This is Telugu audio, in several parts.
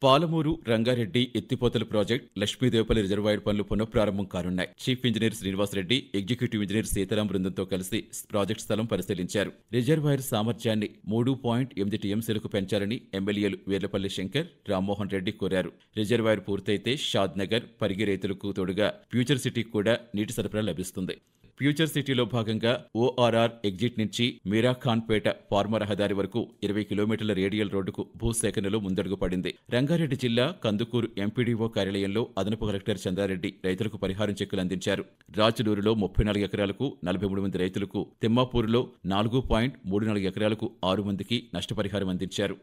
పాలమూరు రంగారెడ్డి ఎత్తిపోతల ప్రాజెక్ట్ లక్ష్మీదేవపల్లి రిజర్వాయర్ పనులు పునఃప్రారంభం కానున్నాయి. Chief engineer Srinivasa Reddy, executive engineer Sitaram బృందంతో కలిసి ప్రాజెక్టు స్థలం పరిశీలించారు. రిజర్వాయర్ సామర్థ్యాన్ని 3.8 టీఎంసీలకు పెంచాలని ఎమ్మెల్యేలు వీర్లపల్లి శంకర్, రామ్మోహన్ రెడ్డి కోరారు. రిజర్వాయర్ పూర్తయితే షాద్ నగర్, పరిగి రైతులకు తోడుగా ఫ్యూచర్ సిటీకి కూడా నీటి సరఫరా లభిస్తుంది. ఫ్యూచర్ సిటీలో భాగంగా ఓఆర్ఆర్ ఎగ్జిట్ నుంచి మీరాఖాన్పేట ఫార్మా రహదారి వరకు 20 కిలోమీటర్ల రేడియల్ రోడ్డుకు భూసేకరణలో ముందడుగు పడింది. రంగారెడ్డి జిల్లా కందుకూరు ఎంపీడీఓ కార్యాలయంలో అదనపు కలెక్టర్ చంద్రారెడ్డి రైతులకు పరిహారం చెక్కులు అందించారు. రాచలూరులో 34 ఎకరాలకు 43 మంది రైతులకు, తిమ్మాపూరులో 4.34 ఎకరాలకు 6 మందికి నష్టపరిహారం అందించారు.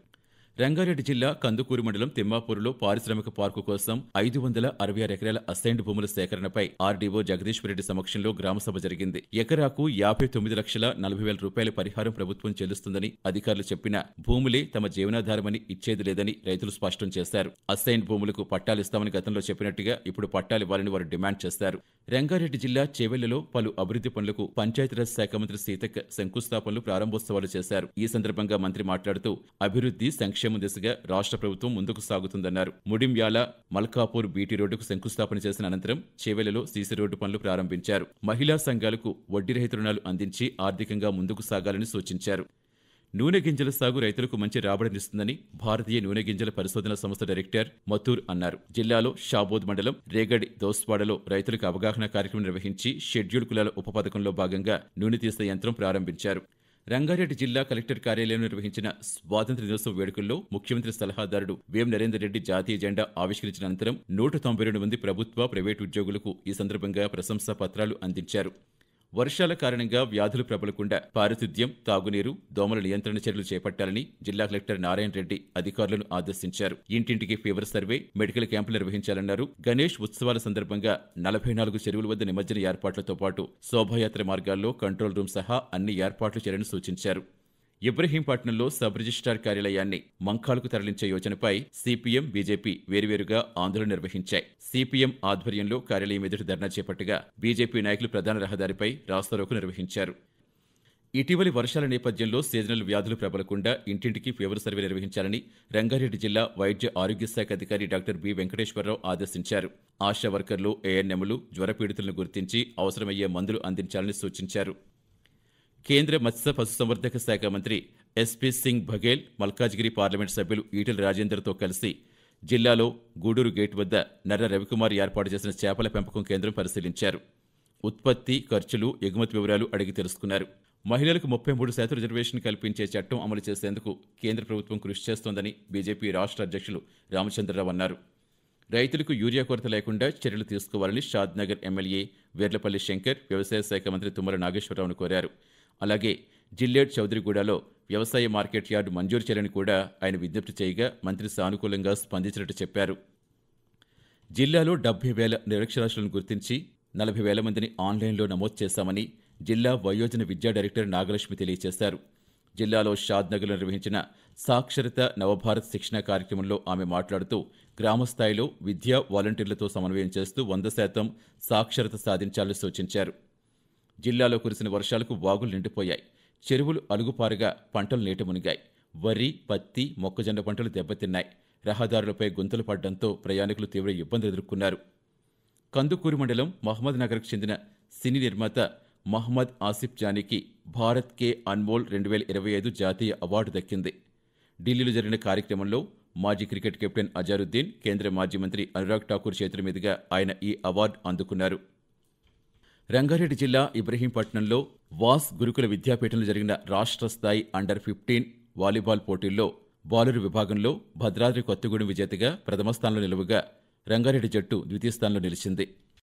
రంగారెడ్డి జిల్లా కందుకూరు మండలం తిమ్మాపూరులో పారిశ్రామిక పార్కు కోసం 566 ఎకరాల అసైన్డ్ భూముల సేకరణపై ఆర్డీఓ జగదీశ్వరరెడ్డి సమక్షంలో గ్రామసభ జరిగింది. ఎకరాకు 59,40,000 రూపాయల పరిహారం ప్రభుత్వం చెల్లిస్తుందని అధికారులు చెప్పినా భూములే తమ జీవనాధారమని ఇచ్చేది లేదని రైతులు స్పష్టం చేశారు. అసైన్డ్ భూములకు పట్టాలిస్తామని గతంలో చెప్పినట్టుగా ఇప్పుడు పట్టాలివ్వాలని వారు డిమాండ్ చేశారు. రంగారెడ్డి జిల్లా చేవెళ్లలో పలు అభివృద్ధి పనులకు పంచాయతీరాజ్ శాఖ మంత్రి సీతక్క శంకుస్థాపనలు, ప్రారంభోత్సవాలు చేశారు. ఈ సందర్భంగా మంత్రి మాట్లాడుతూ అభివృద్ధి సంక్షేమ దిశగా రాష్ట్ర ప్రభుత్వం ముందుకు సాగుతుందన్నారు. ముడింయాల మల్కాపూర్ బీటీ రోడ్డుకు శంకుస్థాపన చేసిన అనంతరం చేవెళ్లలో సీసీ రోడ్డు పనులు ప్రారంభించారు. మహిళా సంఘాలకు వడ్డీ రహిత రుణాలు అందించి ఆర్థికంగా ముందుకు సాగాలని సూచించారు. నూనె గింజల సాగు రైతులకు మంచి రాబడినిస్తుందని భారతీయ నూనె గింజల పరిశోధన సంస్థ డైరెక్టర్ మతూర్ అన్నారు. జిల్లాలో షాబోద్ మండలం రేగడి దోస్వాడలో రైతులకు అవగాహన కార్యక్రమం నిర్వహించి షెడ్యూల్ కులాల ఉపపథకంలో భాగంగా నూనె తీసే యంత్రం ప్రారంభించారు. రంగారెడ్డి జిల్లా కలెక్టర్ కార్యాలయంలో నిర్వహించిన స్వాతంత్ర్య దినోత్సవ వేడుకల్లో ముఖ్యమంత్రి సలహాదారుడు వేం నరేందర్ రెడ్డి జాతీయ జెండా ఆవిష్కరించిన అనంతరం 192 మంది ప్రభుత్వ, ప్రైవేటు ఉద్యోగులకు ఈ సందర్భంగా ప్రశంసా పత్రాలు అందించారు. వర్షాల కారణంగా వ్యాధులు ప్రబలకుండా పారిశుద్ధ్యం, తాగునీరు, దోమల నియంత్రణ చర్యలు చేపట్టాలని జిల్లా కలెక్టర్ నారాయణ రెడ్డి అధికారులను ఆదేశించారు. ఇంటింటికి ఫీవర్ సర్వే, మెడికల్ క్యాంపులు నిర్వహించాలన్నారు. గణేష్ ఉత్సవాల సందర్భంగా 44 చెరువుల వద్ద నిమజ్జన ఏర్పాట్లతో పాటు శోభాయాత్ర మార్గాల్లో కంట్రోల్ రూమ్ సహా అన్ని ఏర్పాట్లు చేయాలని సూచించారు. ఇబ్రహీంపట్నంలో సబ్ రిజిస్ట్రార్ కార్యాలయాన్ని మంఖాలకు తరలించే యోచనపై సిపిఎం, బీజేపీ వేరువేరుగా ఆందోళన నిర్వహించాయి. సిపిఎం ఆధ్వర్యంలో కార్యాలయం ఎదుట ధర్నా చేపట్టగా బీజేపీ నాయకులు ప్రధాన రహదారిపై రాస్తారోకో నిర్వహించారు. ఇటీవలి వర్షాల నేపథ్యంలో సీజనల్ వ్యాధులు ప్రబలకుండా ఇంటింటికి ఫీవర్ సర్వే నిర్వహించాలని రంగారెడ్డి జిల్లా వైద్య ఆరోగ్య శాఖ అధికారి డాక్టర్ బి వెంకటేశ్వరరావు ఆదేశించారు. ఆశా వర్కర్లు, ఏఎన్ఎంలు జ్వర పీడితులను గుర్తించి అవసరమయ్యే మందులు అందించాలని సూచించారు. కేంద్ర మత్స్య పశుసంవర్ధక శాఖ మంత్రి ఎస్పీ సింగ్ బఘేల్, మల్కాజ్గిరి పార్లమెంట్ సభ్యులు ఈటెల రాజేందర్తో కలిసి జిల్లాలో గూడూరు గేట్ వద్ద నర్ర రవికుమార్ ఏర్పాటు చేసిన చేపల పెంపకం కేంద్రం పరిశీలించారు. ఉత్పత్తి, ఖర్చులు, ఎగుమతి వివరాలు అడిగి తెలుసుకున్నారు. మహిళలకు 33% రిజర్వేషన్ కల్పించే చట్టం అమలు చేసేందుకు కేంద్ర ప్రభుత్వం కృషి చేస్తోందని బీజేపీ రాష్ట్ర అధ్యక్షులు రామచంద్రరావు అన్నారు. రైతులకు యూరియా కొరత లేకుండా చర్యలు తీసుకోవాలని షాద్ నగర్ ఎమ్మెల్యే వీర్లపల్లి శంకర్ వ్యవసాయ శాఖ మంత్రి తుమ్మల నాగేశ్వరరావును కోరారు. అలాగే జిల్లేడ్ చౌదరిగూడలో వ్యవసాయ మార్కెట్ యార్డు మంజూరు చేయాలని కూడా ఆయన విజ్ఞప్తి చేయగా మంత్రి సానుకూలంగా స్పందించినట్టు చెప్పారు. జిల్లాలో 70,000 నిరక్షరాస్యులను గుర్తించి 40,000 మందిని ఆన్లైన్లో నమోదు చేశామని జిల్లా వయోజన విద్యా డైరెక్టర్ నాగలక్ష్మి తెలియజేశారు. జిల్లాలో షాద్ నగర్లో నిర్వహించిన సాక్షరత నవభారత్ శిక్షణ కార్యక్రమంలో ఆమె మాట్లాడుతూ గ్రామస్థాయిలో విద్యా వాలంటీర్లతో సమన్వయం చేస్తూ 100% సాక్షరత సాధించాలని సూచించారు. జిల్లాలో కురిసిన వర్షాలకు వాగులు నిండిపోయాయి. చెరువులు అలుగుపారుగా పంటలు నీట మునిగాయి. వరి, పత్తి, మొక్కజొన్న పంటలు దెబ్బతిన్నాయి. రహదారులపై గుంతలు పడడంతో ప్రయాణికులు తీవ్ర ఇబ్బందులు ఎదుర్కొన్నారు. కందుకూరు మండలం మహమ్మద్ నగర్కు చెందిన సినీ నిర్మాత మహమ్మద్ ఆసిఫ్ జానీకి భారత్ కే అన్మోల్ 2025 జాతీయ అవార్డు దక్కింది. ఢిల్లీలో జరిగిన కార్యక్రమంలో మాజీ క్రికెట్ కెప్టెన్ అజారుద్దీన్, కేంద్ర మాజీ మంత్రి అనురాగ్ ఠాకూర్ చేతుల మీదుగా ఆయన ఈ అవార్డు అందుకున్నారు. రంగారెడ్డి జిల్లా ఇబ్రహీంపట్నంలో వాస్ గురుకుల విద్యాపీఠంలో జరిగిన రాష్ట్ర స్థాయి అండర్-15 వాలీబాల్ పోటీల్లో బాలురు విభాగంలో భద్రాద్రి కొత్తగూడెం విజేతగా ప్రథమ స్థానంలో నిలువగా రంగారెడ్డి జట్టు ద్వితీయ స్థానంలో నిలిచింది.